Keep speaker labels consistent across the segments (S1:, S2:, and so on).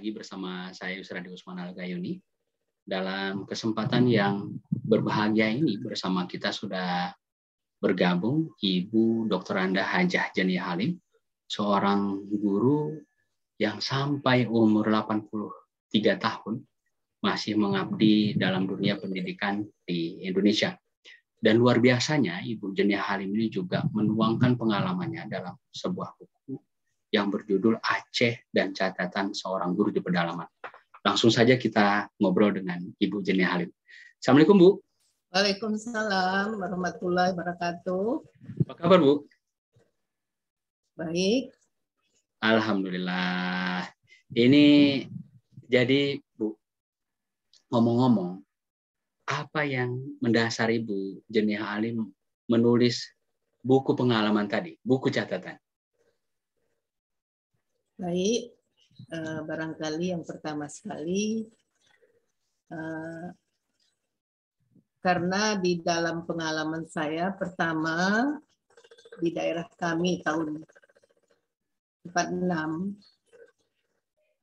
S1: lagi bersama saya Yusradi Usman Al-Gayuni. Dalam kesempatan yang berbahagia ini bersama kita sudah bergabung Ibu Dr. Anda Hajah Jania Halim, seorang guru yang sampai umur 83 tahun masih mengabdi dalam dunia pendidikan di Indonesia. Dan luar biasanya Ibu Jania Halim ini juga menuangkan pengalamannya dalam sebuah buku yang berjudul Aceh dan Catatan Seorang Guru di Pedalaman. Langsung saja kita ngobrol dengan Ibu Jania Halim. Assalamualaikum, Bu.
S2: Waalaikumsalam warahmatullahi wabarakatuh.
S1: Apa kabar, Bu?
S2: Baik.
S1: Alhamdulillah. Ini jadi, Bu, ngomong-ngomong, apa yang mendasari Bu Jania Halim menulis buku pengalaman tadi, buku catatan?
S2: Baik, barangkali yang pertama sekali, karena di dalam pengalaman saya pertama di daerah kami tahun 46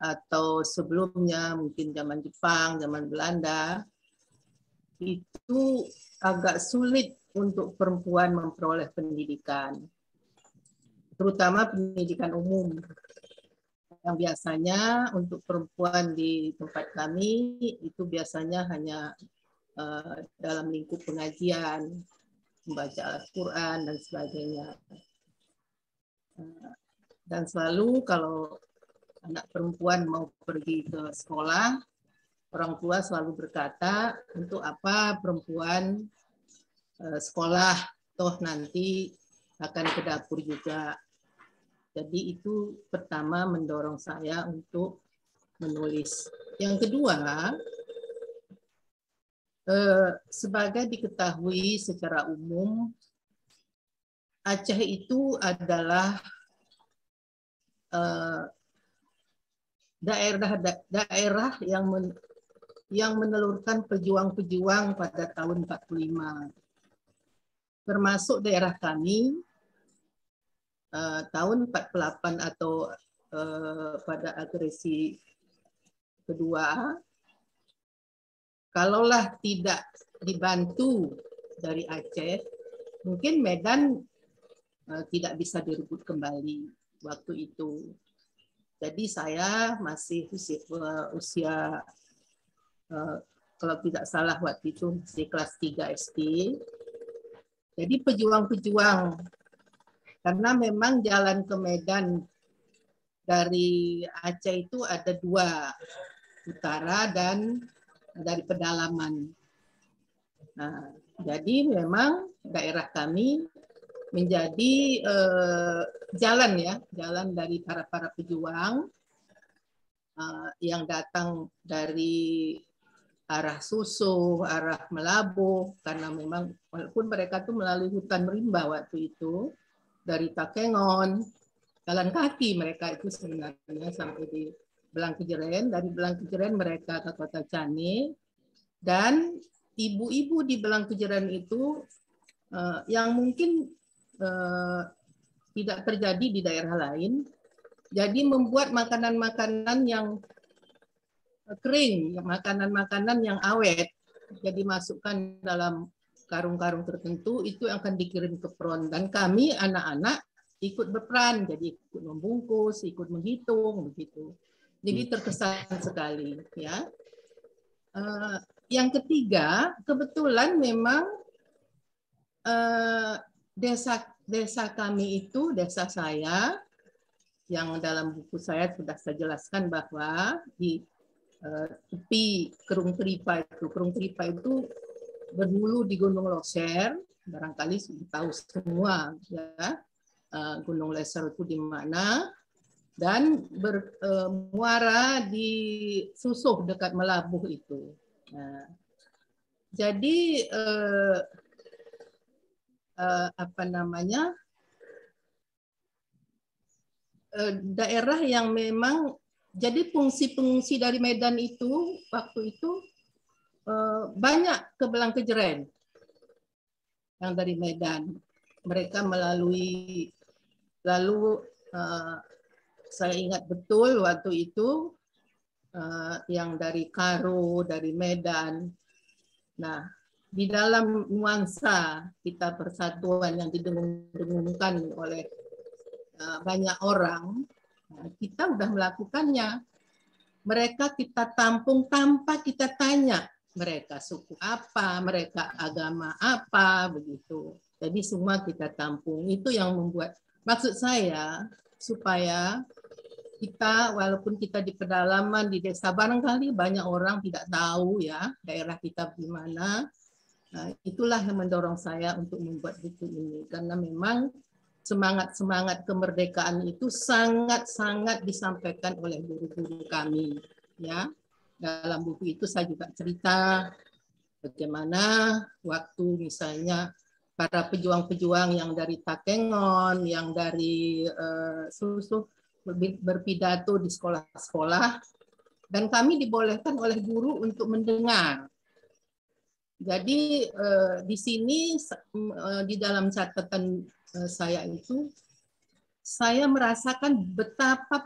S2: atau sebelumnya mungkin zaman Jepang, zaman Belanda, itu agak sulit untuk perempuan memperoleh pendidikan, terutama pendidikan umum. Yang biasanya untuk perempuan di tempat kami itu biasanya hanya dalam lingkup pengajian, membaca Al-Quran dan sebagainya. Dan selalu kalau anak perempuan mau pergi ke sekolah, orang tua selalu berkata, untuk apa perempuan sekolah, toh nanti akan ke dapur juga. Jadi itu pertama mendorong saya untuk menulis. Yang kedua, sebagai diketahui secara umum, Aceh itu adalah daerah yang menelurkan pejuang-pejuang pada tahun 45. Termasuk daerah kami, tahun 48 atau pada agresi kedua, kalaulah tidak dibantu dari Aceh, mungkin Medan tidak bisa direbut kembali waktu itu. Jadi saya masih usia kalau tidak salah waktu itu masih kelas 3 SD. Jadi pejuang-pejuang, karena memang jalan ke Medan dari Aceh itu ada dua, utara dan dari pedalaman. Nah, jadi memang daerah kami menjadi jalan dari para pejuang yang datang dari arah Susuh, arah Melabuh, karena memang walaupun mereka tuh melalui hutan rimba waktu itu, dari Takengon, jalan kaki mereka itu sebenarnya sampai di Belangkejeren, dari Belangkejeren mereka ke Kota Cane, dan ibu-ibu di Belangkejeren itu yang mungkin tidak terjadi di daerah lain, jadi membuat makanan-makanan yang kering, makanan-makanan yang awet, jadi masukkan dalam karung-karung tertentu, itu akan dikirim ke front. Dan kami anak-anak ikut berperan, jadi ikut membungkus, ikut menghitung, begitu. Jadi terkesan sekali, ya. Yang ketiga, kebetulan memang desa kami itu, desa saya, yang dalam buku saya sudah saya jelaskan bahwa di tepi Kerung Teripa itu berhulu di Gunung Loser, barangkali sudah tahu semua, ya. Gunung Loser itu di mana, dan bermuara di Susuh dekat Melabuh itu. Nah, jadi apa namanya, daerah yang memang jadi pengungsi-pengungsi dari Medan itu waktu itu banyak ke Belangkejeren yang dari Medan. Mereka melalui, lalu saya ingat betul waktu itu yang dari Karo, dari Medan. Nah, di dalam nuansa kita persatuan yang didengung-dengungkan oleh banyak orang, kita udah melakukannya. Mereka kita tampung tanpa kita tanya mereka suku apa, mereka agama apa, begitu. Jadi semua kita tampung. Itu yang membuat, maksud saya, supaya kita, walaupun kita di pedalaman, di desa, barangkali banyak orang tidak tahu ya daerah kita di mana. Nah, itulah yang mendorong saya untuk membuat buku ini. Karena memang semangat-semangat kemerdekaan itu sangat-sangat disampaikan oleh guru-guru kami. Ya, dalam buku itu saya juga cerita bagaimana waktu misalnya para pejuang-pejuang yang dari Takengon, yang dari Susuh berpidato di sekolah-sekolah, dan kami dibolehkan oleh guru untuk mendengar. Jadi di sini di dalam catatan saya itu, saya merasakan betapa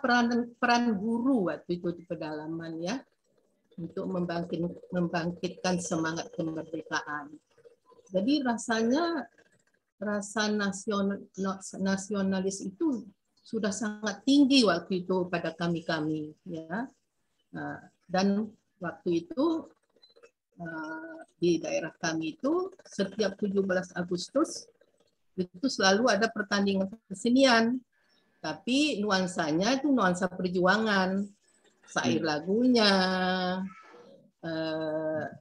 S2: peran guru waktu itu di pedalaman ya, untuk membangkitkan semangat kemerdekaan. Jadi rasanya rasa nasionalis itu sudah sangat tinggi waktu itu pada kami ya. Dan waktu itu di daerah kami itu setiap 17 Agustus itu selalu ada pertandingan kesenian, tapi nuansanya itu nuansa perjuangan, syair lagunya,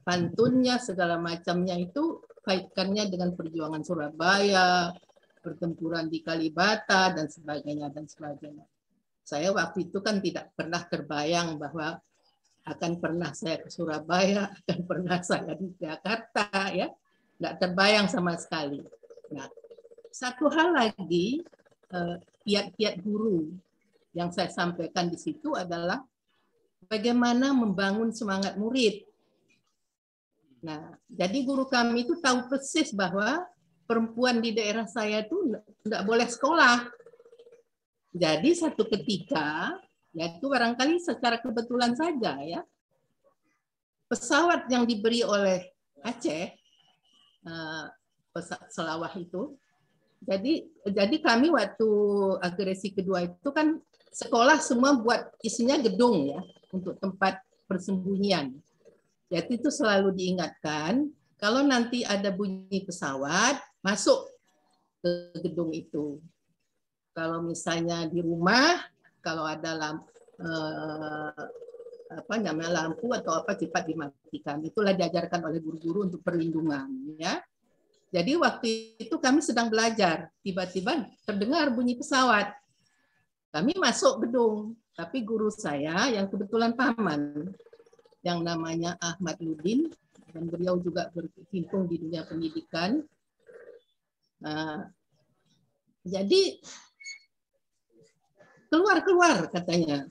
S2: pantunnya, segala macamnya itu kaitkannya dengan perjuangan Surabaya, pertempuran di Kalibata, dan sebagainya, dan sebagainya. Saya waktu itu kan tidak pernah terbayang bahwa akan pernah saya ke Surabaya, akan pernah saya di Jakarta, ya, nggak terbayang sama sekali. Nah, satu hal lagi, kiat-kiat guru yang saya sampaikan di situ adalah bagaimana membangun semangat murid. Nah, jadi guru kami itu tahu persis bahwa perempuan di daerah saya itu nggak boleh sekolah. Jadi satu ketika, yaitu barangkali secara kebetulan saja ya, pesawat yang diberi oleh Aceh, pesawat Selawah itu, jadi kami waktu agresi kedua itu kan sekolah semua buat isinya gedung ya, untuk tempat persembunyian. Jadi itu selalu diingatkan, kalau nanti ada bunyi pesawat, masuk ke gedung itu. Kalau misalnya di rumah, kalau ada lampu atau apa cepat dimatikan. Itulah diajarkan oleh guru-guru untuk perlindungan. Ya. Jadi waktu itu kami sedang belajar, tiba-tiba terdengar bunyi pesawat. Kami masuk gedung, tapi guru saya yang kebetulan paman, yang namanya Ahmad Ludin, dan beliau juga berkecimpung di dunia pendidikan. Jadi keluar katanya.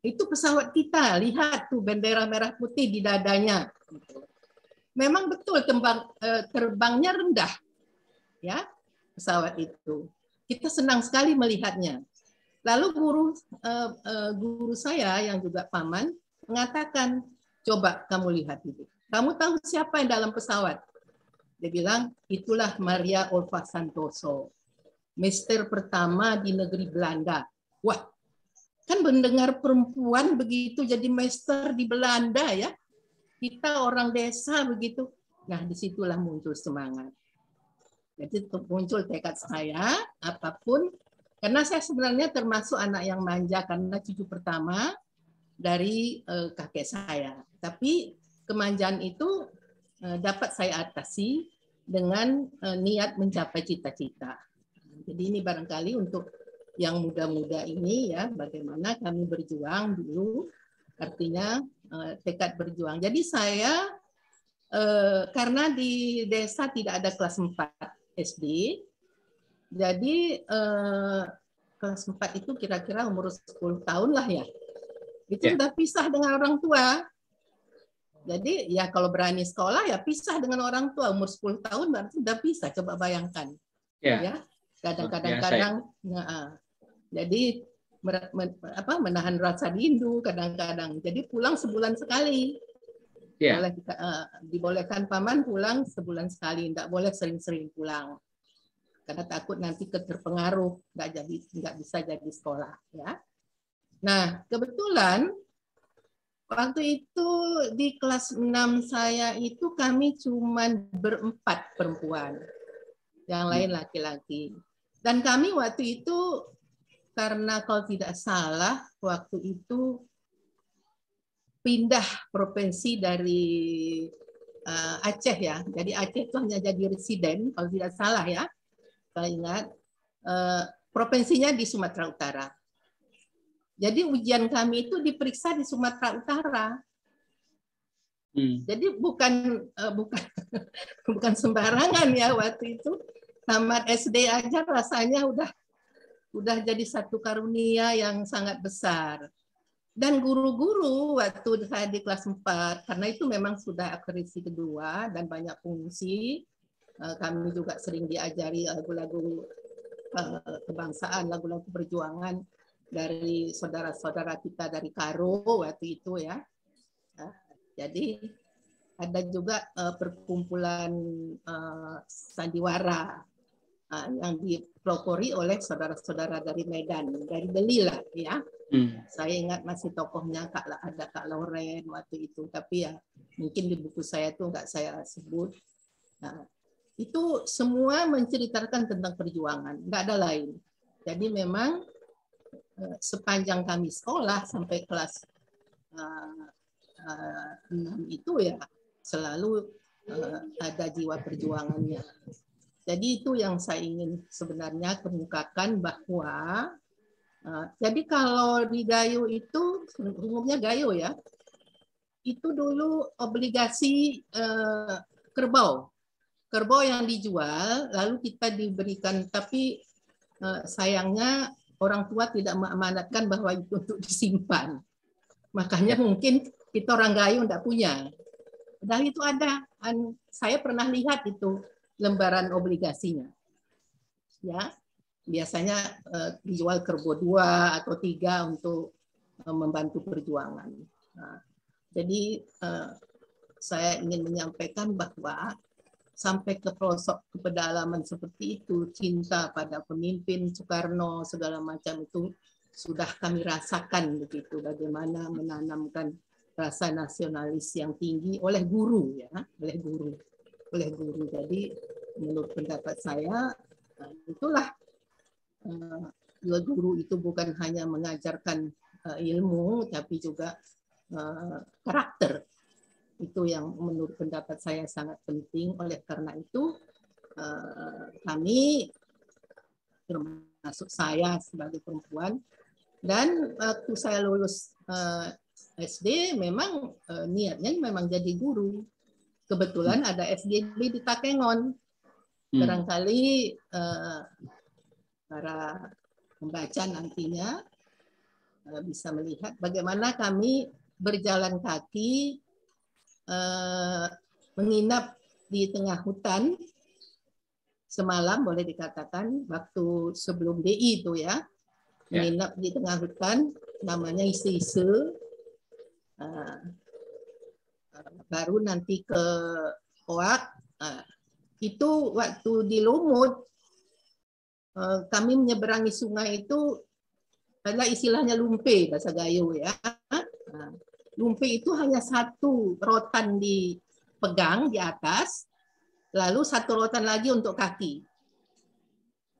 S2: Itu pesawat kita, lihat tuh bendera merah putih di dadanya. Memang betul terbangnya rendah, ya pesawat itu. Kita senang sekali melihatnya. Lalu guru saya yang juga paman mengatakan, coba kamu lihat itu. Kamu tahu siapa yang dalam pesawat? Dia bilang, itulah Maria Olva Santoso, Meister pertama di negeri Belanda. Wah, kan mendengar perempuan begitu jadi Meister di Belanda ya. Kita orang desa begitu. Nah, disitulah muncul semangat. Jadi muncul tekad saya, apapun. Karena saya sebenarnya termasuk anak yang manja karena cucu pertama dari kakek saya. Tapi kemanjaan itu dapat saya atasi dengan niat mencapai cita-cita. Jadi ini barangkali untuk yang muda-muda ini ya, bagaimana kami berjuang dulu, artinya tekad berjuang. Jadi saya karena di desa tidak ada kelas 4 SD, jadi kelas 4 itu kira-kira umur 10 tahun lah ya. Itu sudah pisah dengan orang tua. Jadi ya kalau berani sekolah ya pisah dengan orang tua, umur 10 tahun berarti sudah pisah, coba bayangkan. Ya. Kadang-kadang jadi menahan rasa rindu kadang-kadang. Jadi pulang sebulan sekali.
S1: Ya.
S2: Dibolehkan paman pulang sebulan sekali, tidak boleh sering-sering pulang. Karena takut nanti terpengaruh, nggak bisa jadi sekolah. Ya. Nah, kebetulan waktu itu di kelas 6 saya itu kami cuma berempat perempuan, yang lain laki-laki. Dan kami waktu itu, karena kalau tidak salah, waktu itu pindah provinsi dari Aceh ya. Jadi Aceh itu hanya jadi residen, kalau tidak salah ya. Saya ingat, provinsinya di Sumatera Utara. Jadi ujian kami itu diperiksa di Sumatera Utara. Jadi bukan bukan sembarangan ya waktu itu. Tamat SD aja rasanya udah jadi satu karunia yang sangat besar. Dan guru-guru waktu saya di kelas 4, karena itu memang sudah akhirisi kedua dan banyak fungsi, kami juga sering diajari lagu-lagu kebangsaan, lagu-lagu perjuangan dari saudara-saudara kita dari Karo waktu itu ya. Jadi ada juga perkumpulan sandiwara yang dipelopori oleh saudara-saudara dari Medan, dari Beli lah ya. Saya ingat masih tokohnya ada Kak Lauren waktu itu, tapi ya mungkin di buku saya itu nggak saya sebut. Nah, itu semua menceritakan tentang perjuangan, nggak ada lain. Jadi memang sepanjang kami sekolah sampai kelas 6 itu ya selalu ada jiwa perjuangannya. Jadi itu yang saya ingin sebenarnya kemukakan bahwa jadi kalau di Gayo itu umumnya Gayo ya, itu dulu obligasi kerbau yang dijual lalu kita diberikan, tapi sayangnya orang tua tidak mengamanatkan bahwa itu untuk disimpan. Makanya mungkin kita orang Gayo tidak punya. Dan itu ada, saya pernah lihat itu lembaran obligasinya. Ya, biasanya dijual kerbau 2 atau 3 untuk membantu perjuangan. Nah, jadi saya ingin menyampaikan bahwa sampai ke pelosok, ke pedalaman seperti itu, cinta pada pemimpin Soekarno segala macam itu sudah kami rasakan begitu, bagaimana menanamkan rasa nasionalis yang tinggi oleh guru ya, oleh guru. Jadi menurut pendapat saya itulah guru itu bukan hanya mengajarkan ilmu tapi juga karakter. Itu yang menurut pendapat saya sangat penting. Oleh karena itu kami termasuk saya sebagai perempuan, dan waktu saya lulus SD memang niatnya memang jadi guru. Kebetulan ada SDB di Takengon. Barangkali para pembaca nantinya bisa melihat bagaimana kami berjalan kaki menginap di tengah hutan semalam, boleh dikatakan waktu sebelum DI itu ya, menginap di tengah hutan namanya Ise-Ise. Baru nanti ke Oak. Itu waktu di Lumut kami menyeberangi sungai itu adalah istilahnya lumpe bahasa Gayo ya. Lumpe itu hanya satu rotan dipegang di atas, lalu satu rotan lagi untuk kaki.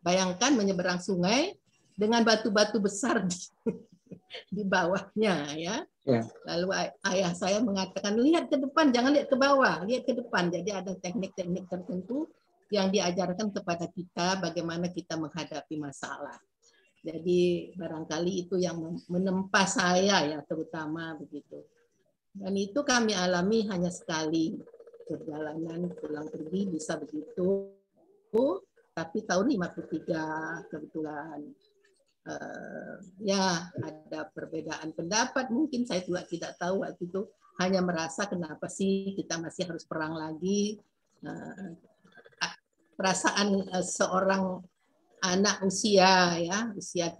S2: Bayangkan menyeberang sungai dengan batu-batu besar di bawahnya ya. Lalu ayah saya mengatakan lihat ke depan, jangan lihat ke bawah, lihat ke depan. Jadi ada teknik-teknik tertentu yang diajarkan kepada kita bagaimana kita menghadapi masalah. Jadi barangkali itu yang menempa saya ya, terutama begitu. Dan itu kami alami hanya sekali, perjalanan pulang pergi bisa begitu. Tapi tahun 53 kebetulan ya ada perbedaan pendapat, mungkin saya juga tidak tahu waktu itu, hanya merasa kenapa sih kita masih harus perang lagi. Perasaan seorang anak usia 13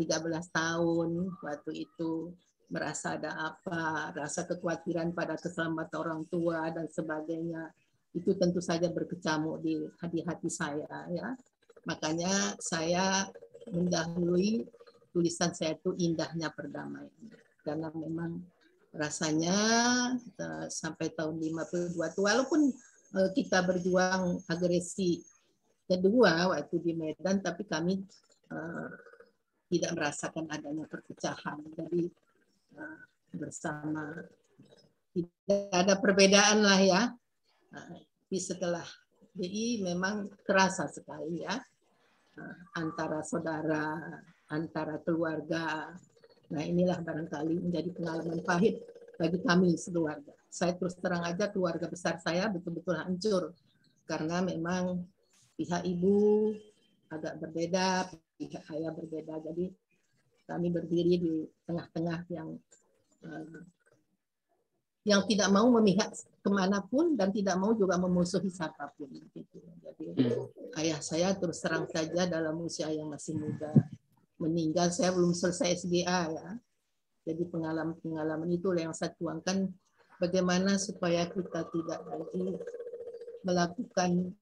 S2: tahun waktu itu merasa ada apa, rasa kekhawatiran pada keselamatan orang tua dan sebagainya, itu tentu saja berkecamuk di hati saya ya. Makanya saya mendahului tulisan saya itu Indahnya Perdamaian, karena memang rasanya sampai tahun 52 itu walaupun kita berjuang agresi kedua waktu di Medan, tapi kami tidak merasakan adanya perpecahan. Jadi bersama, tidak ada perbedaan lah ya. Tapi setelah DI memang terasa sekali ya, antara saudara, antara keluarga. Nah inilah barangkali menjadi pengalaman pahit bagi kami sekeluarga. Saya terus terang aja, keluarga besar saya betul-betul hancur karena memang pihak ibu agak berbeda, pihak ayah berbeda. Jadi kami berdiri di tengah-tengah yang tidak mau memihak kemanapun dan tidak mau juga memusuhi siapapun. Jadi ayah saya terus terang saja dalam usia yang masih muda meninggal. Saya belum selesai SGA ya. Jadi pengalaman itu yang saya tuangkan, bagaimana supaya kita tidak lagi melakukan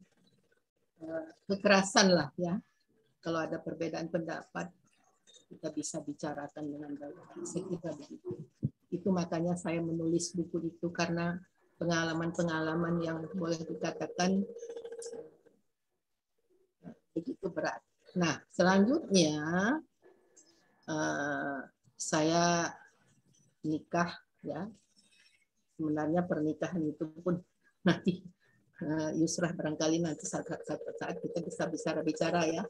S2: kekerasan lah ya. Kalau ada perbedaan pendapat kita bisa bicarakan dengan baik. Saya kira begitu. Itu makanya saya menulis buku itu, karena pengalaman-pengalaman yang boleh dikatakan begitu berat. Nah, selanjutnya saya nikah ya. Sebenarnya pernikahan itu pun nanti Yusrah barangkali nanti saat kita bisa bicara ya.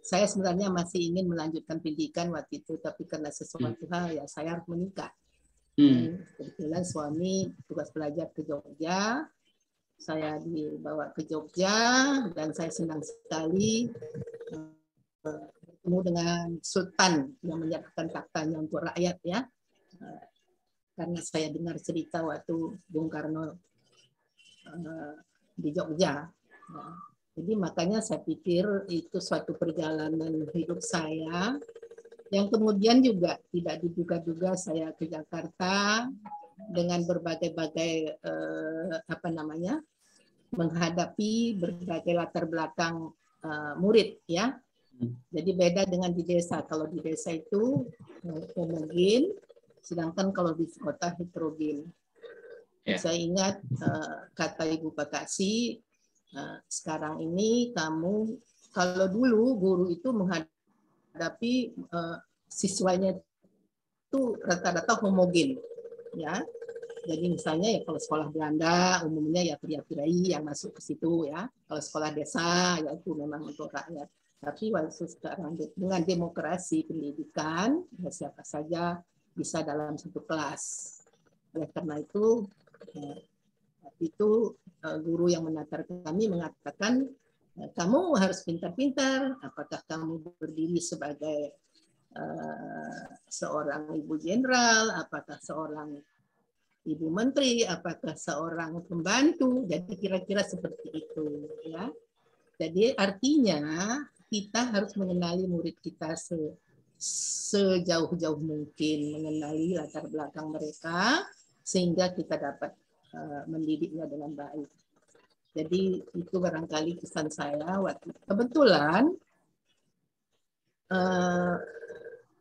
S2: Saya sebenarnya masih ingin melanjutkan pendidikan waktu itu, tapi karena sesuatu hal ya saya harus menikah. Kebetulan suami tugas belajar ke Jogja, saya dibawa ke Jogja dan saya senang sekali bertemu dengan Sultan yang menyatakan taktanya untuk rakyat ya. Karena saya dengar cerita waktu Bung Karno di Jogja. Jadi makanya saya pikir itu suatu perjalanan hidup saya yang kemudian juga tidak diduga-duga saya ke Jakarta dengan berbagai-bagai menghadapi berbagai latar belakang murid ya. Jadi beda dengan di desa. Kalau di desa itu homogen, sedangkan kalau di kota heterogen. Saya ingat kata Ibu Pakasi, sekarang ini kamu, kalau dulu guru itu menghadapi siswanya itu rata-rata homogen, ya. Jadi misalnya ya kalau sekolah Belanda umumnya ya pria-pria yang masuk ke situ ya. Kalau sekolah desa ya itu memang untuk rakyat. Tapi waktu sekarang dengan demokrasi pendidikan ya siapa saja bisa dalam satu kelas. Oleh karena itu guru yang menatar kami mengatakan, kamu harus pintar-pintar, apakah kamu berdiri sebagai seorang ibu jenderal, apakah seorang ibu menteri, apakah seorang pembantu. Jadi kira-kira seperti itu ya. Jadi artinya kita harus mengenali murid kita sejauh-jauh mungkin, mengenali latar belakang mereka sehingga kita dapat mendidiknya dengan baik. Jadi itu barangkali kesan saya waktu kebetulan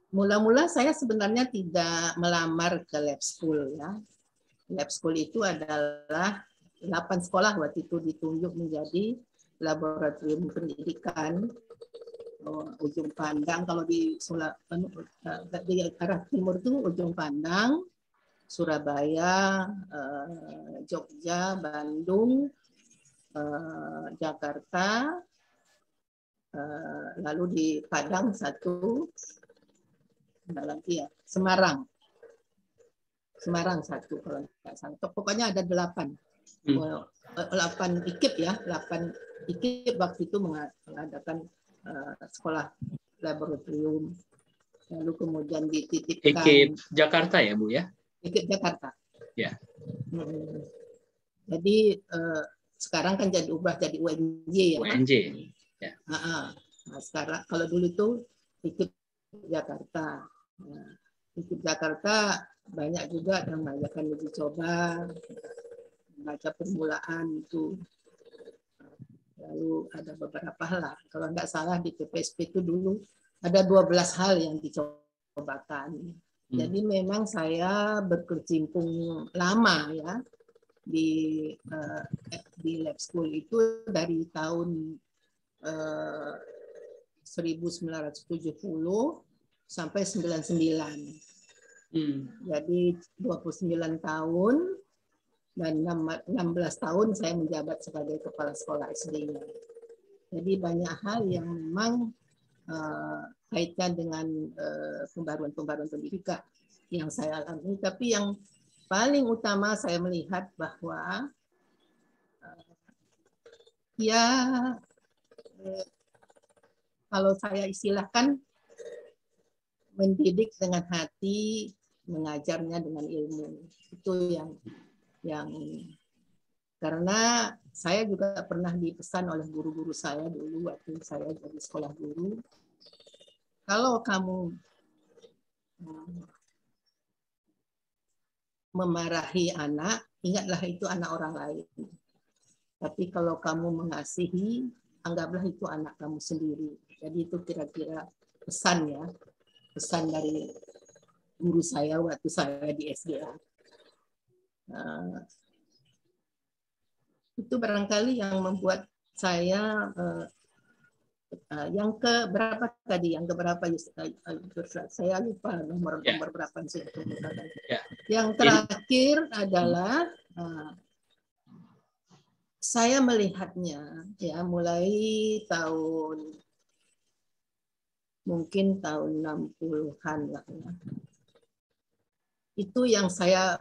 S2: mula-mula saya sebenarnya tidak melamar ke lab school ya. Lab school itu adalah 8 sekolah waktu itu ditunjuk menjadi laboratorium pendidikan. Ujung Pandang, kalau di arah timur itu Ujung Pandang, Surabaya, Jogja, Bandung, Jakarta, lalu di Padang satu, lagi ya, Semarang satu kalau tidak salah. Pokoknya ada 8 IKIP ya, 8 IKIP waktu itu mengadakan sekolah laboratorium, lalu kemudian dititipkan
S1: IKIP Jakarta ya Bu ya?
S2: IKIP Jakarta.
S1: Ya.
S2: Jadi sekarang kan ubah jadi UNJ ya.
S1: UNJ. Ya.
S2: Nah, sekarang kalau dulu tuh ikut Jakarta. Nah, ikut Jakarta banyak juga yang mengadakan uji coba, membaca permulaan itu. Lalu ada beberapa hal lah. Kalau nggak salah di PPSP itu dulu ada 12 hal yang dicobakan. Jadi memang saya berkecimpung lama ya di lab school itu dari tahun 1970 sampai 99. Jadi 29 tahun dan 16 tahun saya menjabat sebagai kepala sekolah SD-nya. Jadi banyak hal yang memang kaitan dengan pembaruan pendidikan yang saya alami. Tapi yang paling utama saya melihat bahwa ya kalau saya istilahkan mendidik dengan hati, mengajarnya dengan ilmu. Itu yang karena saya juga pernah dipesan oleh guru-guru saya dulu waktu saya jadi sekolah guru, kalau kamu memarahi anak, ingatlah itu anak orang lain. Tapi kalau kamu mengasihi, anggaplah itu anak kamu sendiri. Jadi itu kira-kira pesan ya, pesan dari guru saya waktu saya di SDA. Itu barangkali yang membuat saya yang ke berapa tadi, yang ke berapa saya lupa nomor berapa sih. Yang terakhir adalah saya melihatnya ya mulai mungkin tahun 60-an lah ya. Itu yang saya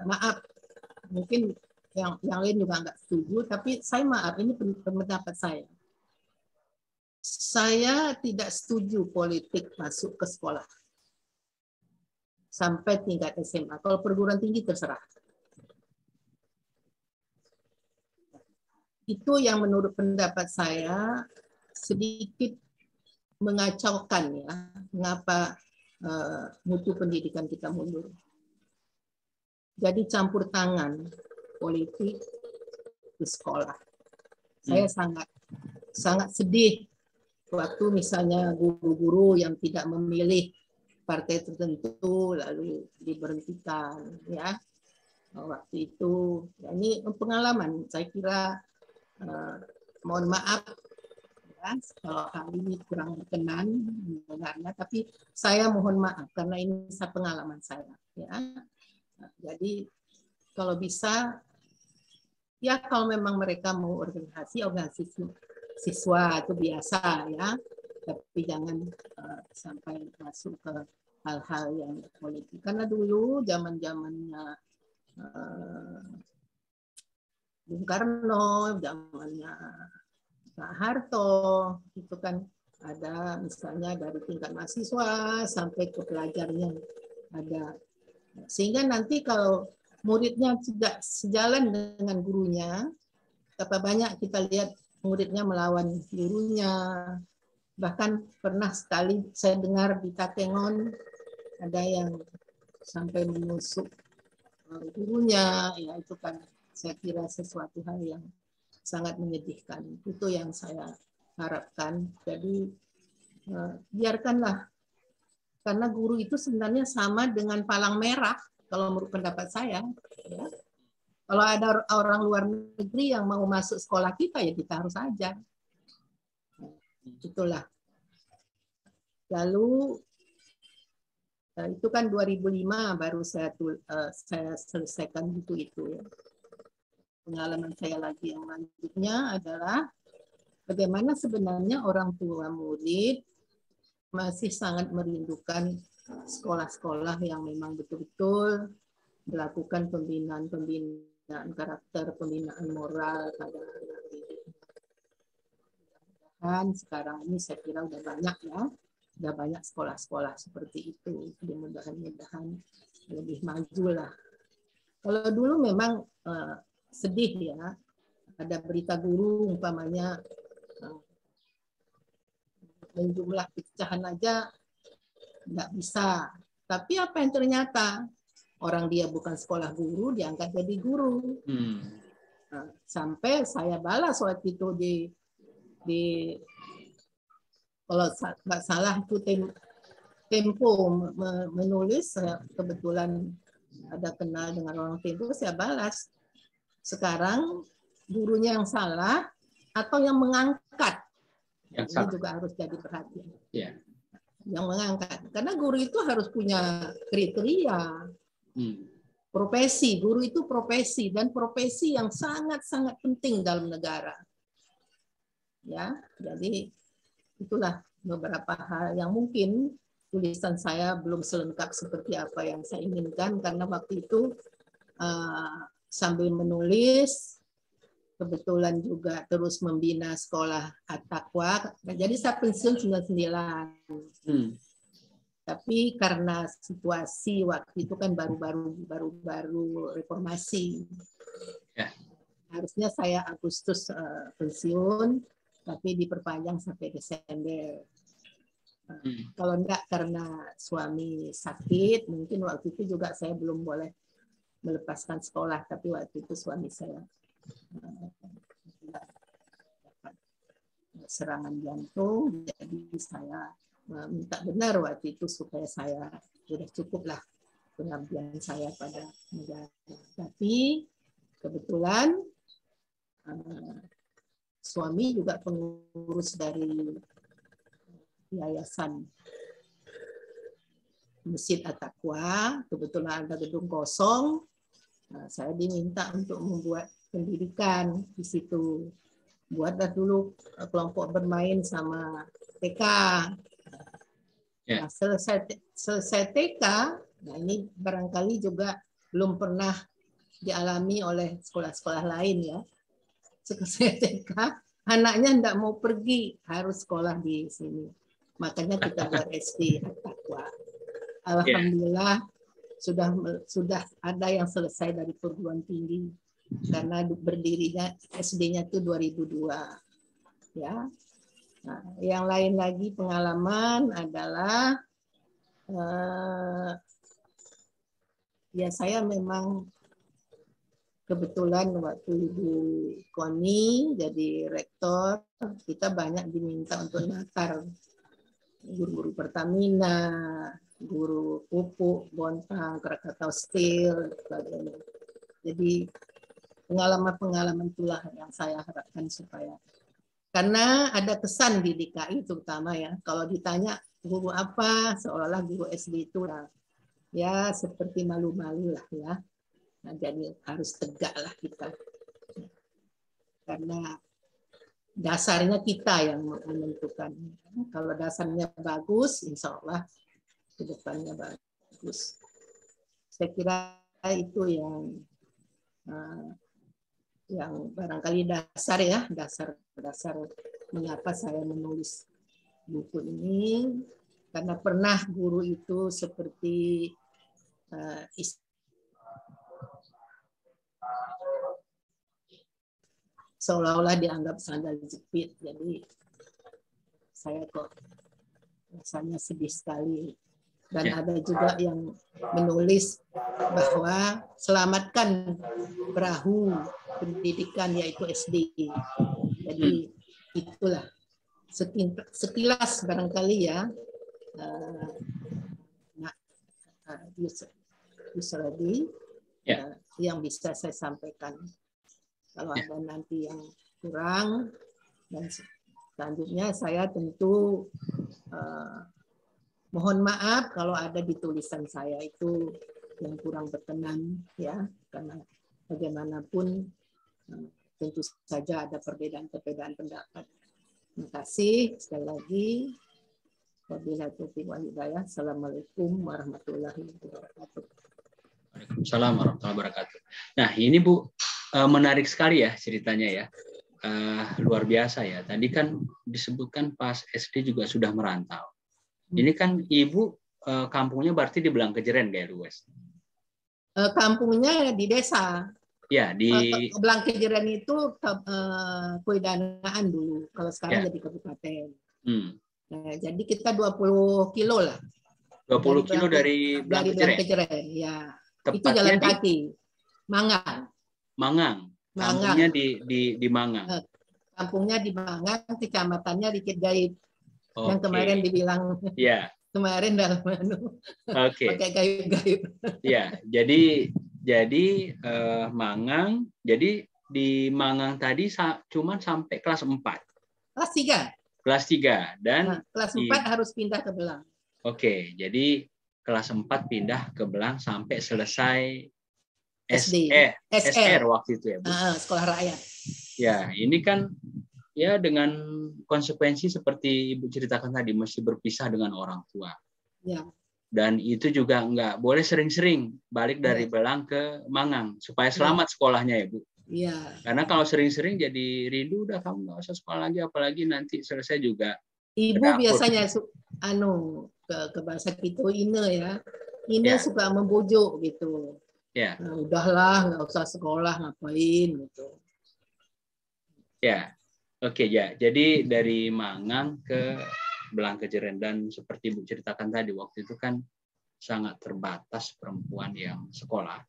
S2: mungkin yang lain juga nggak setuju, tapi saya ini pendapat saya. Saya tidak setuju politik masuk ke sekolah sampai tingkat SMA. Kalau perguruan tinggi terserah. Itu yang menurut pendapat saya sedikit mengacaukan ya, mengapa mutu pendidikan kita mundur. Jadi campur tangan politik di sekolah. Saya sangat sedih waktu misalnya guru-guru yang tidak memilih partai tertentu lalu diberhentikan ya. Waktu itu ya, ini pengalaman saya kira mohon maaf ya, kalau hal ini kurang berkenan mendengarnya, tapi saya mohon maaf karena ini pengalaman saya ya. Jadi kalau bisa ya kalau memang mereka mau organisasi siswa itu biasa ya, tapi jangan sampai masuk ke hal-hal yang politik. Karena dulu zaman-zamannya Bung Karno, zamannya Pak Harto, itu kan ada misalnya dari tingkat mahasiswa sampai ke pelajarnya ada. Sehingga nanti kalau muridnya tidak sejalan dengan gurunya, berapa banyak kita lihat muridnya melawan gurunya. Bahkan pernah sekali saya dengar di Takengon ada yang sampai menusuk gurunya, ya itu kan saya kira sesuatu hal yang sangat menyedihkan. Itu yang saya harapkan. Jadi biarkanlah, karena guru itu sebenarnya sama dengan palang merah kalau menurut pendapat saya. Ya. Kalau ada orang luar negeri yang mau masuk sekolah kita, ya kita harus ajar. Itulah. Lalu itu kan 2005 baru saya selesaikan buku itu. Ya. Pengalaman saya lagi yang lanjutnya adalah bagaimana sebenarnya orang tua murid masih sangat merindukan sekolah-sekolah yang memang betul-betul melakukan pembinaan karakter, pembinaan moral pada anak didik. Dan sekarang ini saya kira udah banyak ya, udah banyak sekolah-sekolah seperti itu. Mudah-mudahan lebih maju lah. Kalau dulu memang sedih ya, ada berita guru umpamanya menjumlah pecahan aja nggak bisa. Tapi apa yang ternyata orang dia bukan sekolah guru diangkat jadi guru. Nah, sampai saya balas waktu itu di kalau nggak salah itu Tempo menulis, kebetulan ada kenal dengan orang Tempo, saya balas. Sekarang gurunya yang salah atau yang mengangkat, ini juga harus jadi perhatian.
S1: Yeah.
S2: Yang mengangkat, karena guru itu harus punya kriteria. Profesi, guru itu profesi, dan profesi yang sangat-sangat penting dalam negara. Ya, jadi itulah beberapa hal yang mungkin tulisan saya belum selengkap seperti apa yang saya inginkan, karena waktu itu sambil menulis, kebetulan juga terus membina sekolah At-Taqwa. Jadi saya pensiun 99. Tapi karena situasi waktu itu kan baru reformasi.
S1: Ya.
S2: Harusnya saya Agustus pensiun, tapi diperpanjang sampai Desember. Kalau enggak karena suami sakit, mungkin waktu itu juga saya belum boleh melepaskan sekolah, tapi waktu itu suami saya serangan jantung, jadi saya minta benar waktu itu supaya saya sudah cukuplah pengabdian saya pada negara. Tapi kebetulan suami juga pengurus dari yayasan Masjid At-Taqwa, kebetulan ada gedung kosong, saya diminta untuk membuat pendidikan di situ. Buatlah dulu kelompok bermain sama TK. Nah, selesai TK, nah ini barangkali juga belum pernah dialami oleh sekolah-sekolah lain ya. Selesai TK, anaknya tidak mau pergi, harus sekolah di sini. Makanya kita buat SD At-Taqwa. Alhamdulillah sudah ada yang selesai dari perguruan tinggi, karena berdirinya SD-nya itu 2002. Ya. Nah, yang lain lagi pengalaman adalah ya saya memang kebetulan waktu Ibu Koni jadi rektor, kita banyak diminta untuk natar guru-guru Pertamina, guru pupuk, Bontang, Krakatau Steel, sebagainya. Jadi pengalaman-pengalaman itulah yang saya harapkan supaya, karena ada kesan di DKI terutama ya, kalau ditanya guru apa, seolah-olah guru SD itu lah, ya seperti malu-malu lah ya. Nah, jadi harus tegak lah kita, karena dasarnya kita yang menentukan. Kalau dasarnya bagus, insya Allah ke depannya bagus. Saya kira itu yang barangkali dasar ya, dasar mengapa saya menulis buku ini, karena pernah guru itu seperti seolah-olah dianggap sandal jepit, jadi saya kok rasanya sedih sekali. Dan ada juga yang menulis bahwa selamatkan perahu pendidikan yaitu SD. Jadi itulah sekilas barangkali ya, Yusradi, yang bisa saya sampaikan. Kalau ada nanti yang kurang, dan selanjutnya saya tentu mohon maaf kalau ada di tulisan saya itu yang kurang berkenan ya, karena bagaimanapun tentu saja ada perbedaan pendapat. Terima kasih sekali lagi. Wabillahi taufiq wal hidayah. Assalamualaikum warahmatullahi wabarakatuh.
S1: Waalaikumsalam warahmatullahi wabarakatuh. Nah, ini Bu, menarik sekali ya ceritanya ya. Luar biasa ya. Tadi kan disebutkan pas SD juga sudah merantau. Ini kan Ibu kampungnya berarti di Belangkejeren, Daerah West.
S2: Kampungnya di desa.
S1: Ya, di
S2: Belang Kejeren itu Kuidanaan dulu. Kalau sekarang
S1: ya.
S2: jadi kabupaten.
S1: Hmm.
S2: Nah, jadi kita 20 kilo lah
S1: 20 kilo dari Belang
S2: Belang
S1: Kejeren.
S2: Kejeren. Ya. Itu
S1: Tepatnya
S2: jalan
S1: di
S2: kaki. Mangang.
S1: Mangang. Kampungnya
S2: Mangang.
S1: di Mangang.
S2: Kampungnya di Mangang, kecamatannya Dikit Gaib.
S1: Oke.
S2: Yang kemarin dibilang
S1: ya.
S2: kemarin dalam pakai gaib-gaib.
S1: Ya, jadi Mangang. Jadi di Mangang tadi cuman sampai kelas 4.
S2: Kelas 3.
S1: Kelas 3 dan
S2: kelas 4 harus pindah ke Belang.
S1: Oke, jadi kelas 4 pindah ke Belang sampai selesai
S2: SD.
S1: SR waktu itu ya, Bu.
S2: Sekolah rakyat.
S1: Ya, ini kan ya dengan konsekuensi seperti Ibu ceritakan tadi, mesti berpisah dengan orang tua.
S2: Ya.
S1: Dan itu juga nggak boleh sering-sering balik dari Belang ke Mangang supaya selamat sekolahnya ya, Bu.
S2: Iya.
S1: Karena kalau sering-sering jadi rindu, udah kamu nggak usah sekolah lagi, apalagi nanti selesai juga.
S2: Ibu biasanya ke bahasa kita Ine ya. Ine suka membujuk gitu.
S1: Ya.
S2: Nah, udahlah, nggak usah sekolah, ngapain gitu.
S1: Ya, oke ya. Jadi dari Mangang ke Belang Kejeren, dan seperti Ibu ceritakan tadi, waktu itu kan sangat terbatas perempuan yang sekolah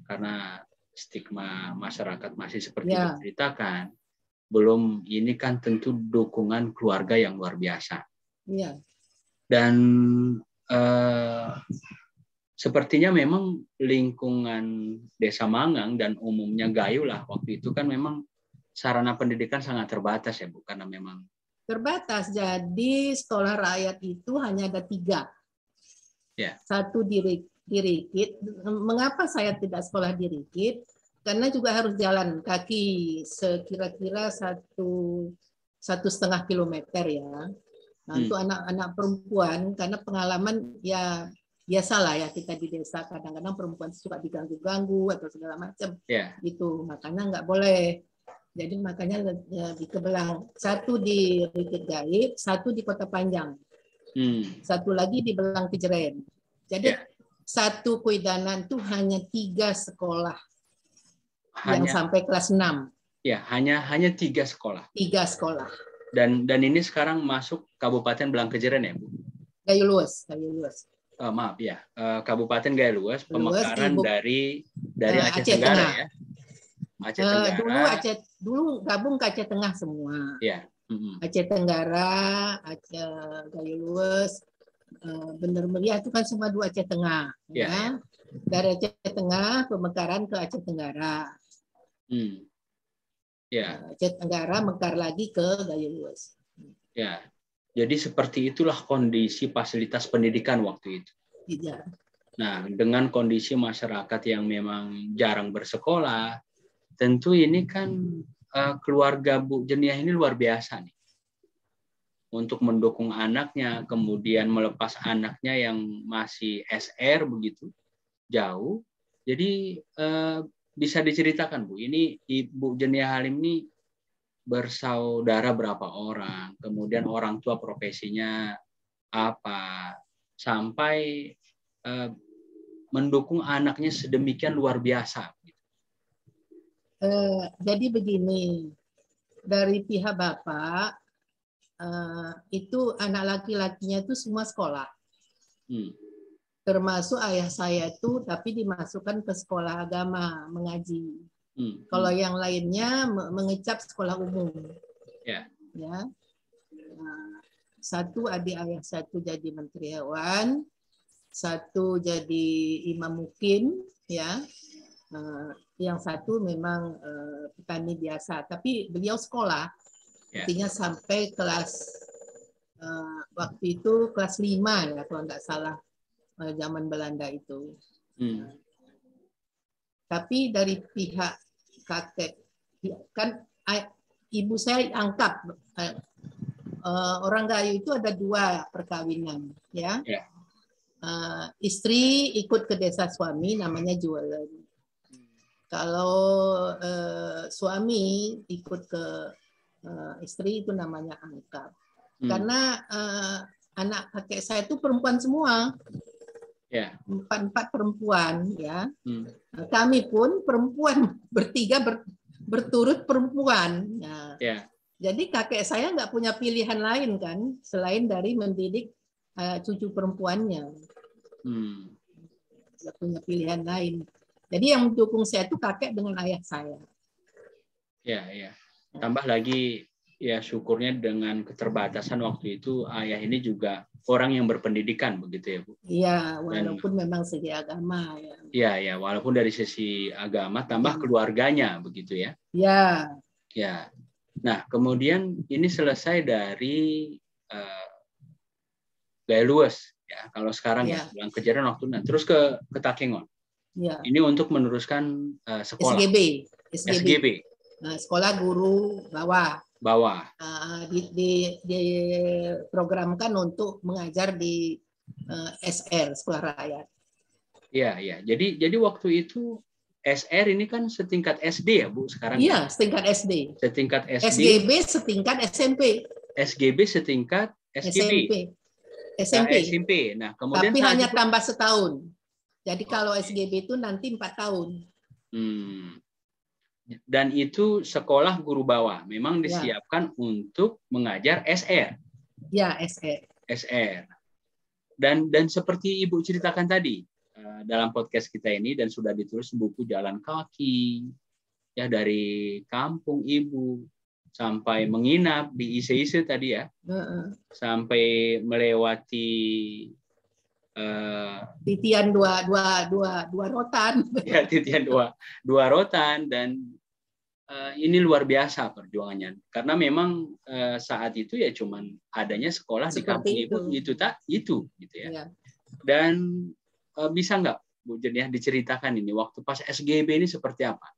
S1: karena stigma masyarakat masih seperti Ibu ceritakan. Belum ini kan tentu dukungan keluarga yang luar biasa.
S2: Ya.
S1: Dan sepertinya memang lingkungan Desa Mangang dan umumnya Gayo lah waktu itu kan memang sarana pendidikan sangat terbatas ya, Bu, karena memang
S2: terbatas. Jadi sekolah rakyat itu hanya ada 3.
S1: Ya.
S2: Satu di Rikit. Mengapa saya tidak sekolah di Rikit? Karena juga harus jalan kaki sekira-kira 1,5 kilometer ya. Nah, untuk anak-anak perempuan, karena pengalaman ya biasalah ya, kita di desa kadang-kadang perempuan suka diganggu-ganggu atau segala macam. Gitu. Makanya nggak boleh. Jadi makanya di Belang. Satu di Rikit Gaib, satu di Kota Panjang. Satu lagi di Belang Kejeren. Jadi satu Kuidanaan itu hanya 3 sekolah yang sampai kelas 6.
S1: Ya, hanya 3 sekolah.
S2: 3 sekolah.
S1: Dan ini sekarang masuk Kabupaten Belang Kejeren ya, Bu?
S2: Gayo Luas.
S1: Maaf ya, Kabupaten Gayo Luas, pemekaran dari Aceh Tenggara
S2: Tengah.
S1: ya. Aceh Tenggara.
S2: Dulu gabung ke Aceh Tengah semua.
S1: Ya.
S2: Aceh Tenggara, Aceh Gayo Luas, Bener Meriah itu kan semua 2 Aceh Tengah. Ya. Dari Aceh Tengah pemekaran ke Aceh Tenggara.
S1: Ya.
S2: Aceh Tenggara mekar lagi ke Gayo Luas.
S1: Ya. Jadi seperti itulah kondisi fasilitas pendidikan waktu itu.
S2: Iya.
S1: Nah, dengan kondisi masyarakat yang memang jarang bersekolah, tentu ini kan keluarga Bu Jeniah ini luar biasa nih. Untuk mendukung anaknya, kemudian melepas anaknya yang masih SR begitu, jauh. Jadi bisa diceritakan, Bu, ini Ibu Jeniah Halim ini bersaudara berapa orang, kemudian orang tua profesinya apa, sampai mendukung anaknya sedemikian luar biasa.
S2: Jadi begini, dari pihak bapak itu anak laki-lakinya itu semua sekolah, termasuk ayah saya itu, tapi dimasukkan ke sekolah agama mengaji. Kalau yang lainnya mengecap sekolah umum. Ya. Satu adik ayah satu jadi menteri hewan, satu jadi imam mukim, ya. Yang satu memang petani biasa, tapi beliau sekolah, artinya sampai kelas waktu itu kelas 5 ya kalau nggak salah, zaman Belanda itu. Tapi dari pihak kakek kan ibu saya angkat orang Gayo itu ada 2 perkawinan ya. Istri ikut ke desa suami namanya jualan. Kalau suami ikut ke istri itu namanya angkat. Karena anak kakek saya itu perempuan semua.
S1: Ya.
S2: Empat perempuan, ya.
S1: Hmm.
S2: Kami pun perempuan bertiga berturut perempuan. Nah,
S1: Ya.
S2: jadi kakek saya nggak punya pilihan lain kan selain dari mendidik cucu perempuannya. Nggak punya pilihan lain. Jadi yang mendukung saya itu kakek dengan ayah saya.
S1: Ya, ya. Tambah lagi ya syukurnya dengan keterbatasan waktu itu ayah ini juga orang yang berpendidikan begitu ya Bu.
S2: Iya, walaupun memang segi agama ya.
S1: Iya, ya, walaupun dari sisi agama tambah keluarganya begitu ya.
S2: Ya.
S1: Ya. Nah, kemudian ini selesai dari Galuas ya. Kalau sekarang ya, pulang kejadian waktu terus ke Takengon.
S2: Ya.
S1: Ini untuk meneruskan sekolah.
S2: SGB. Nah, sekolah guru bawah. Diprogramkan untuk mengajar di SR, Sekolah Rakyat.
S1: Iya, iya. Jadi waktu itu SR ini kan setingkat SD ya, Bu, sekarang
S2: ya? Iya, setingkat SD.
S1: Setingkat SD.
S2: SGB setingkat SMP.
S1: SGB setingkat SGB. SMP. Nah, kemudian
S2: tapi hanya tambah setahun. Jadi kalau SGB itu nanti 4 tahun.
S1: Dan itu sekolah guru bawah. Memang disiapkan untuk mengajar SR.
S2: Ya, SR.
S1: SR. Dan seperti Ibu ceritakan tadi dalam podcast kita ini dan sudah ditulis buku Jalan Kaki ya dari kampung Ibu sampai menginap di IC tadi ya. Sampai melewati
S2: titian dua rotan.
S1: Ya, titian dua rotan dan ini luar biasa perjuangannya karena memang saat itu ya cuman adanya sekolah seperti di kampung Ibu itu gitu ya. Dan bisa nggak Bu Jen ya diceritakan ini waktu pas SGB ini seperti apa?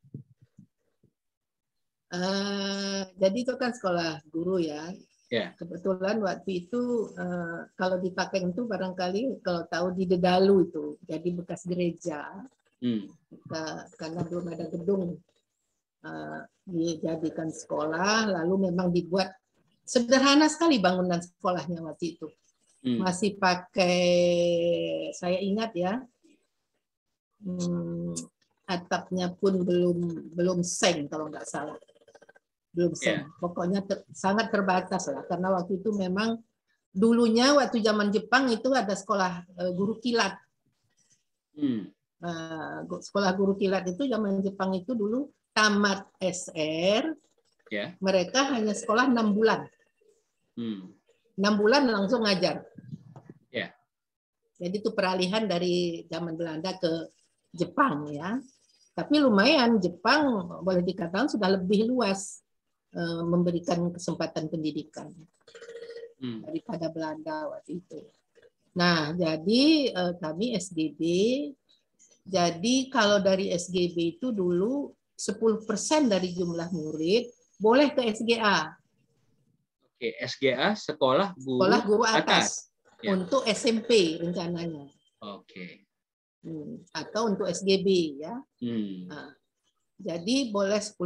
S2: Jadi itu kan sekolah guru ya. Kebetulan waktu itu kalau di Takeng itu barangkali kalau tahu di Dedalu itu jadi bekas gereja. Karena belum ada gedung dijadikan sekolah, lalu memang dibuat sederhana sekali bangunan sekolahnya waktu itu. Masih pakai, saya ingat ya, atapnya pun belum seng kalau nggak salah. Belum seng. Pokoknya sangat terbatas lah karena waktu itu memang dulunya waktu zaman Jepang itu ada sekolah guru kilat. Sekolah guru kilat itu zaman Jepang itu dulu tamat SR, mereka hanya sekolah 6 bulan. 6 bulan langsung ngajar. Jadi itu peralihan dari zaman Belanda ke Jepang ya. Tapi lumayan Jepang boleh dikatakan sudah lebih luas memberikan kesempatan pendidikan daripada Belanda waktu itu. Nah, jadi kami SGB. Jadi kalau dari SGB itu dulu 10% dari jumlah murid boleh ke SGA.
S1: Oke, SGA sekolah
S2: guru atas. Untuk SMP rencananya.
S1: Oke.
S2: Atau untuk SGB ya. Nah, jadi boleh 10%.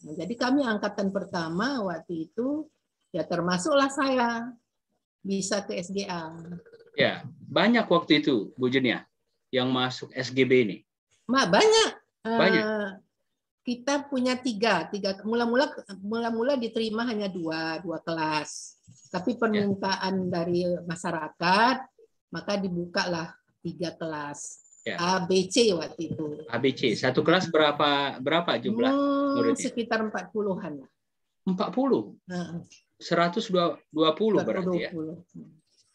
S2: Nah, jadi kami angkatan pertama waktu itu ya termasuklah saya bisa ke SGA.
S1: Ya, banyak waktu itu Bu Jen ya yang masuk SGB ini.
S2: Banyak. Kita punya tiga. Mula-mula diterima hanya dua kelas. Tapi permintaan dari masyarakat maka dibukalah 3 kelas. ABC waktu itu.
S1: ABC. Satu kelas berapa jumlah muridnya?
S2: Sekitar 40-an.
S1: 40? 120 berarti ya?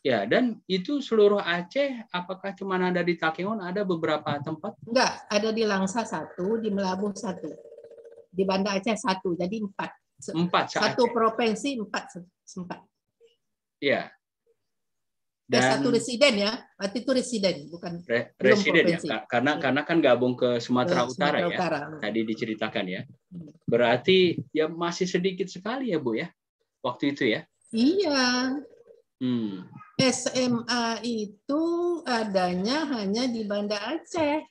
S1: Ya, dan itu seluruh Aceh, apakah cuma ada di Takengon, ada beberapa tempat?
S2: Enggak, ada di Langsa 1, di Melabuh 1. Di Banda Aceh 1, jadi 4.
S1: 4
S2: satu provinsi 4.
S1: Ya. Dan
S2: satu residen ya, waktu itu residen bukan
S1: residen ya, karena kan gabung ke Sumatera Utara ya. Tadi diceritakan ya. Berarti ya masih sedikit sekali ya Bu ya, waktu itu ya.
S2: Iya. SMA itu adanya hanya di Banda Aceh.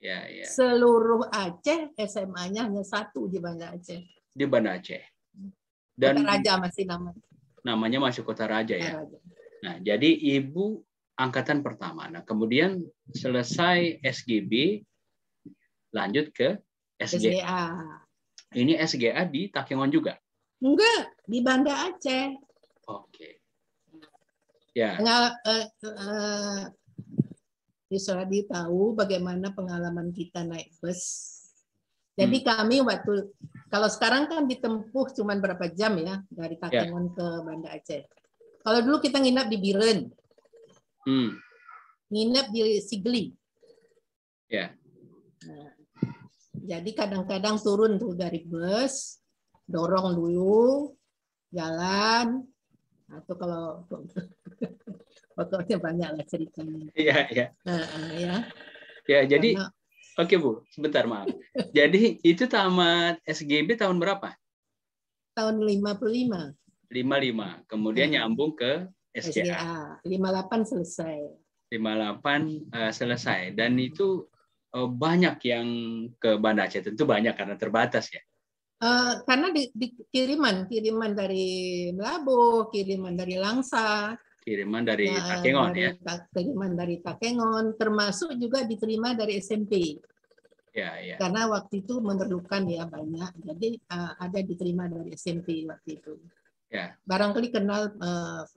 S1: Ya.
S2: Seluruh Aceh SMA-nya hanya 1 di Banda Aceh.
S1: Di Banda Aceh.
S2: Dan Kota Raja masih namanya.
S1: Namanya masih Kota Raja ya. Nah, jadi Ibu angkatan pertama. Nah, kemudian selesai SGB, lanjut ke SGA.
S2: SGA.
S1: Ini SGA di Takengon juga?
S2: Enggak, di Banda Aceh.
S1: Oke. Ya.
S2: Yusradi tahu bagaimana pengalaman kita naik bus. Jadi kami waktu, kalau sekarang kan ditempuh cuma berapa jam ya dari Takengon ke Banda Aceh. Kalau dulu kita nginap di Biren, nginap di Sigli.
S1: Ya.
S2: Nah, jadi kadang-kadang turun tuh dari bus, dorong dulu, jalan, atau kalau pokoknya banyak lah ceritanya.
S1: Iya, iya.
S2: Ya.
S1: Ya, jadi oke Bu, sebentar maaf. Jadi itu tamat SGB tahun berapa?
S2: Tahun 55.
S1: 55. Kemudian nyambung ke SGA.
S2: 58 selesai.
S1: 58 selesai. Dan itu banyak yang ke Banda Aceh, tentu banyak karena terbatas ya.
S2: Karena di kiriman dari Melabu, kiriman dari Langsa,
S1: kiriman dari Takengon ya.
S2: Kiriman dari Takengon, termasuk juga diterima dari SMP.
S1: Ya, ya.
S2: Karena waktu itu memerlukan ya banyak, jadi ada diterima dari SMP waktu itu.
S1: Ya.
S2: Barangkali kenal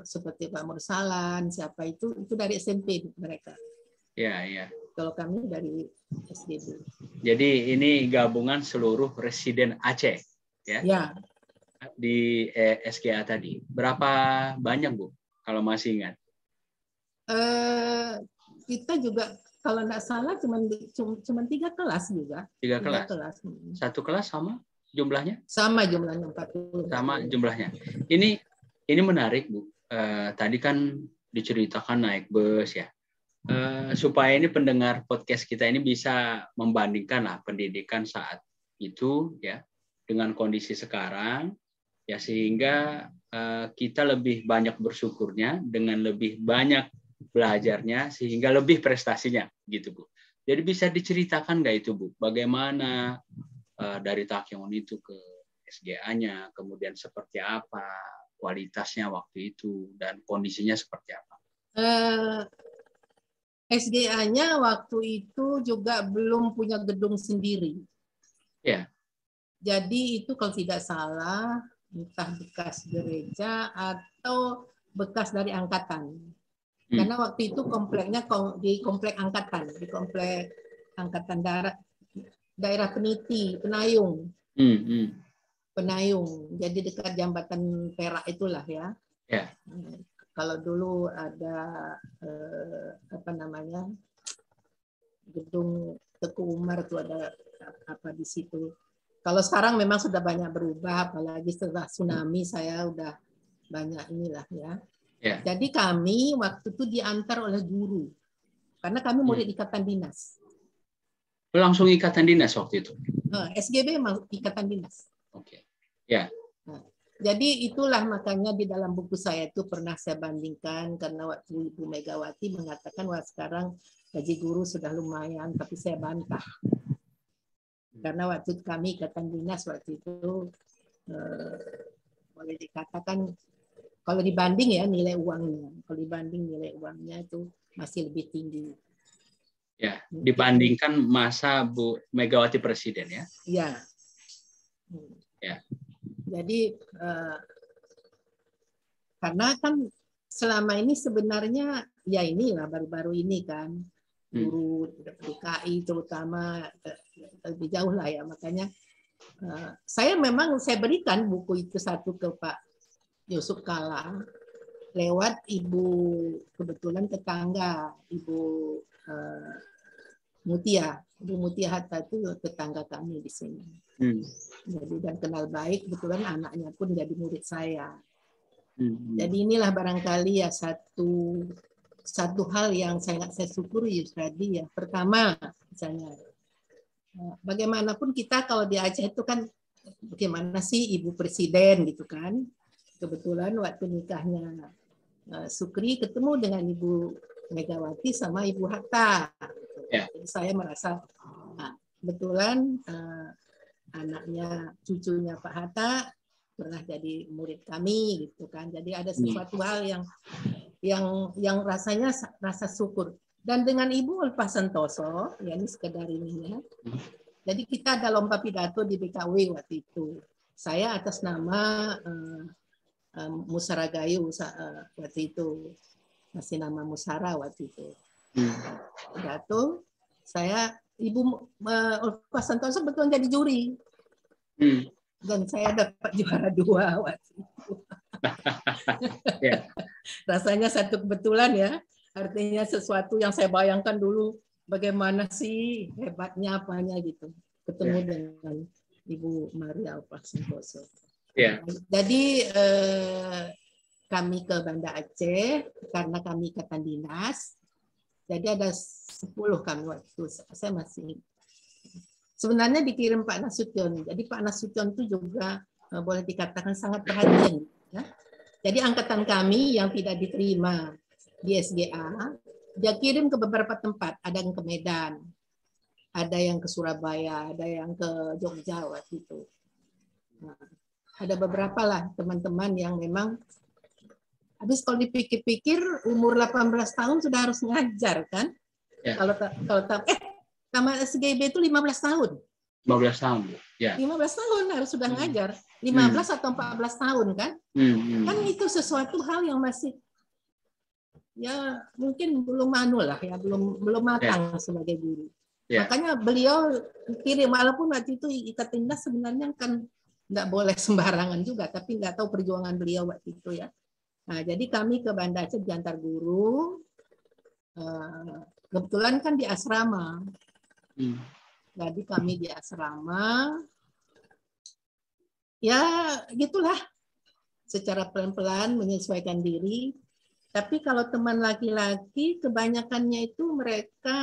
S2: seperti Pak Mursalan, siapa itu dari SMP mereka.
S1: Ya, ya.
S2: Kalau kami dari SDB.
S1: Jadi ini gabungan seluruh residen Aceh, ya?
S2: Ya.
S1: Di SGA tadi. Berapa banyak Bu? Kalau masih ingat?
S2: Kita juga kalau nggak salah cuma 3 kelas juga.
S1: 3 kelas. Satu kelas sama jumlahnya?
S2: Sama jumlahnya 40.
S1: Sama jumlahnya. Ini menarik Bu. Tadi kan diceritakan naik bus ya. Supaya ini pendengar podcast kita ini bisa membandingkan lah pendidikan saat itu ya dengan kondisi sekarang ya, sehingga kita lebih banyak bersyukurnya dengan lebih banyak belajarnya sehingga lebih prestasinya gitu Bu. Jadi bisa diceritakan nggak itu Bu, bagaimana dari Takengon itu ke SGA-nya, kemudian seperti apa kualitasnya waktu itu dan kondisinya seperti apa?
S2: SGA-nya waktu itu juga belum punya gedung sendiri.
S1: Ya.
S2: Jadi itu kalau tidak salah entah bekas gereja atau bekas dari angkatan. Karena waktu itu kompleknya di komplek angkatan, di komplek angkatan daerah Peniti, Penayung. Penayung. Jadi dekat jambatan Perak itulah ya.
S1: Ya.
S2: Kalau dulu ada gedung Teku Umar itu ada apa di situ. Kalau sekarang memang sudah banyak berubah, apalagi setelah tsunami saya udah banyak inilah ya.
S1: Yeah.
S2: Jadi kami waktu itu diantar oleh guru, karena kami murid ikatan dinas.
S1: Langsung ikatan dinas waktu itu?
S2: SGB memang ikatan dinas.
S1: Oke. Ya.
S2: Jadi itulah makanya di dalam buku saya itu pernah saya bandingkan, karena waktu Ibu Megawati mengatakan wah sekarang gaji guru sudah lumayan, tapi saya bantah. Karena waktu kami ikatan dinas waktu itu boleh dikatakan kalau dibanding ya nilai uangnya itu masih lebih tinggi.
S1: Ya, dibandingkan masa Bu Megawati Presiden ya.
S2: Iya.
S1: Ya.
S2: Jadi karena kan selama ini sebenarnya ya inilah baru-baru ini kan guru DKI terutama lebih jauh lah ya, makanya saya berikan buku itu satu ke Pak Yusuf Kala lewat ibu kebetulan tetangga Ibu Mutia. Ibu Mutia Hatta itu tetangga kami di sini. Jadi dan kenal baik, kebetulan anaknya pun jadi murid saya. Jadi inilah barangkali ya satu hal yang saya syukuri Yusradi ya. Pertama misalnya bagaimanapun kita kalau di Aceh itu kan bagaimana sih Ibu Presiden gitu kan. Kebetulan waktu nikahnya Sukri ketemu dengan Ibu Megawati sama Ibu Hatta.
S1: Ya.
S2: Jadi saya merasa kebetulan anaknya cucunya Pak Hatta pernah jadi murid kami gitu kan. Jadi ada sesuatu hal yang rasanya rasa syukur. Dan dengan Ibu Ulfa Santoso, ya ini sekedar ini ya. Jadi kita ada lomba pidato di BKW waktu itu. Saya atas nama Musara Gayo waktu itu, masih nama Musara waktu itu. Pidato, saya Ibu Ulfa Santoso betul jadi juri. Dan saya dapat juara 2 waktu itu. Rasanya satu kebetulan ya. Artinya sesuatu yang saya bayangkan dulu, bagaimana sih hebatnya apanya gitu. Ketemu dengan Ibu Maria Ulfa Santoso. Jadi kami ke Banda Aceh karena kami ikatan dinas. Jadi ada 10 kami waktu itu. Saya masih sebenarnya dikirim Pak Nasution. Jadi Pak Nasution itu juga boleh dikatakan sangat perhatian. Ya. Jadi angkatan kami yang tidak diterima di SGA, dia kirim ke beberapa tempat. Ada yang ke Medan, ada yang ke Surabaya, ada yang ke Jogja waktu itu. Nah, ada beberapa lah teman-teman yang memang habis kalau dipikir-pikir umur 18 tahun sudah harus ngajar kan? Ya. Kalau tamat SGB itu 15 tahun.
S1: 15 tahun, ya.
S2: 15 tahun harus sudah ngajar. 15 atau 14 tahun kan? Kan itu sesuatu hal yang masih ya mungkin belum lah ya, belum matang sebagai guru. Makanya beliau kirim, walaupun waktu itu ikatan dinas sebenarnya kan nggak boleh sembarangan juga, tapi nggak tahu perjuangan beliau waktu itu ya. Nah, jadi kami ke Banda Aceh diantar guru. Kebetulan kan di asrama. Jadi kami di asrama. Ya, gitulah. Secara pelan-pelan menyesuaikan diri. Tapi kalau teman laki-laki, kebanyakannya itu mereka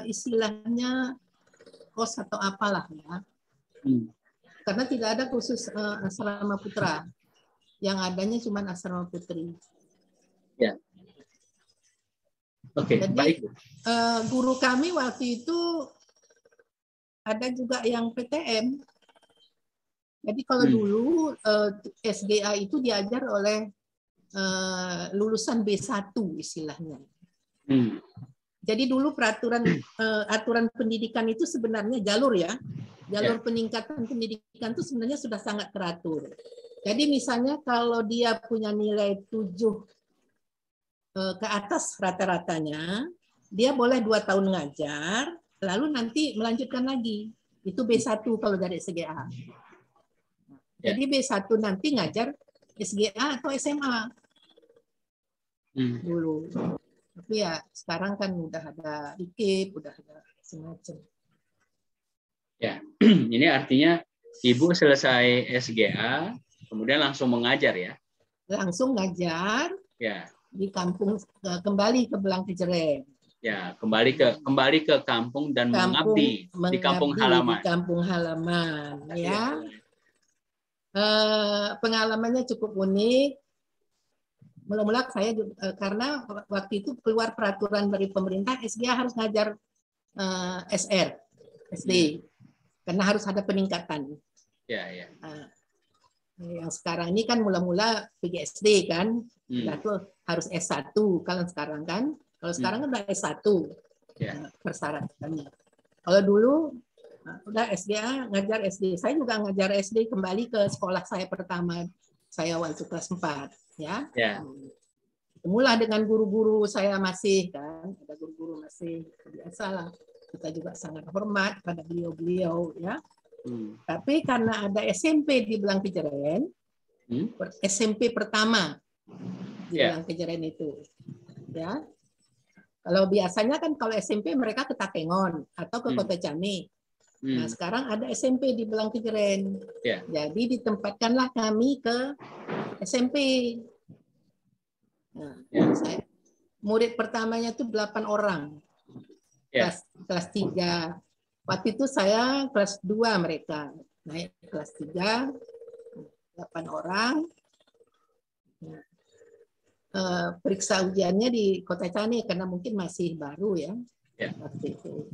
S2: istilahnya kos atau apalah ya. Karena tidak ada khusus asrama putra. Yang adanya cuma asrama putri.
S1: Ya. Oke,
S2: jadi,
S1: baik.
S2: Guru kami waktu itu ada juga yang PTM. Jadi kalau dulu SGA itu diajar oleh lulusan B1 istilahnya. Jadi dulu aturan pendidikan itu sebenarnya jalur ya. Jalur peningkatan pendidikan itu sebenarnya sudah sangat teratur. Jadi misalnya kalau dia punya nilai 7 ke atas rata-ratanya, dia boleh 2 tahun ngajar, lalu nanti melanjutkan lagi. Itu B1 kalau dari SGA. Jadi B1 nanti ngajar SGA atau SMA. Dulu. Tapi ya sekarang kan udah ada IKIP, udah ada semacam.
S1: Ya, ini artinya Ibu selesai SGA, kemudian langsung mengajar ya?
S2: Langsung ngajar.
S1: Ya.
S2: Di kampung, kembali ke Belang Kejeren.
S1: Ya, kembali ke kampung dan mengabdi di kampung halaman.
S2: Di kampung halaman, ya. Pengalamannya cukup unik. Mula-mula saya karena waktu itu keluar peraturan dari pemerintah SGA harus ngajar SR, SD, karena harus ada peningkatan.
S1: Ya.
S2: Yang sekarang ini kan mula-mula PGSD kan, tuh harus S1 kalau sekarang kan. Kalau sekarang kan udah S1 persyaratannya. Kalau dulu udah SDA ngajar SD. Saya juga ngajar SD kembali ke sekolah saya pertama. Saya waktu kelas 4 ya. Ketemulah dengan guru-guru saya masih kan, ada guru-guru masih biasalah. Kita juga sangat hormat pada beliau-beliau ya. Tapi karena ada SMP di Belang Kejeren, SMP pertama di Belang Kejeren itu, ya. Kalau biasanya kan kalau SMP mereka ke Takengon atau ke Kota Cami. Nah sekarang ada SMP di Belang Kejeren, jadi ditempatkanlah kami ke SMP. Nah, murid pertamanya itu 8 orang, kelas 3. Waktu itu saya kelas 2 mereka. Naik kelas 3, 8 orang. Periksa ujiannya di Kota Cani karena mungkin masih baru ya. Waktu itu.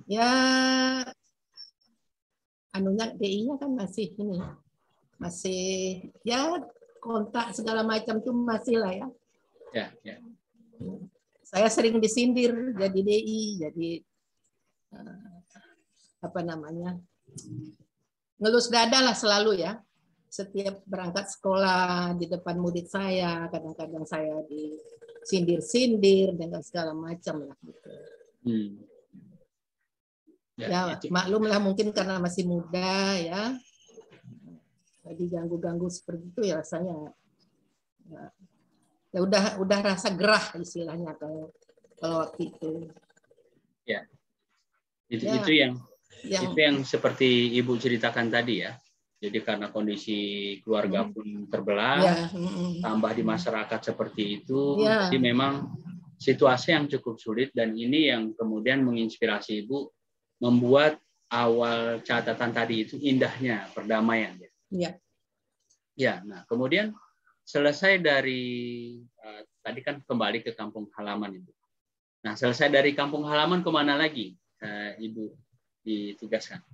S2: Ya, anunya DI-nya kan masih ini. Masih ya kontak segala macam tuh masih lah ya.
S1: Ya, ya.
S2: Saya sering disindir jadi DI, jadi apa namanya, ngelus dada lah selalu ya. Setiap berangkat sekolah di depan murid saya, kadang-kadang saya disindir-sindir dengan segala macam lah gitu. Ya, maklum lah mungkin karena masih muda ya. Diganggu-ganggu seperti itu ya rasanya. Ya udah rasa gerah istilahnya kalau waktu itu.
S1: Ya. Itu yang seperti Ibu ceritakan tadi ya. Jadi karena kondisi keluarga pun terbelah, tambah di masyarakat seperti itu, jadi memang situasi yang cukup sulit, dan ini yang kemudian menginspirasi Ibu membuat awal catatan tadi itu indahnya perdamaian.
S2: Ya.
S1: Ya, nah kemudian selesai dari tadi kan kembali ke kampung halaman Ibu. Nah selesai dari kampung halaman kemana lagi Ibu ditugaskan?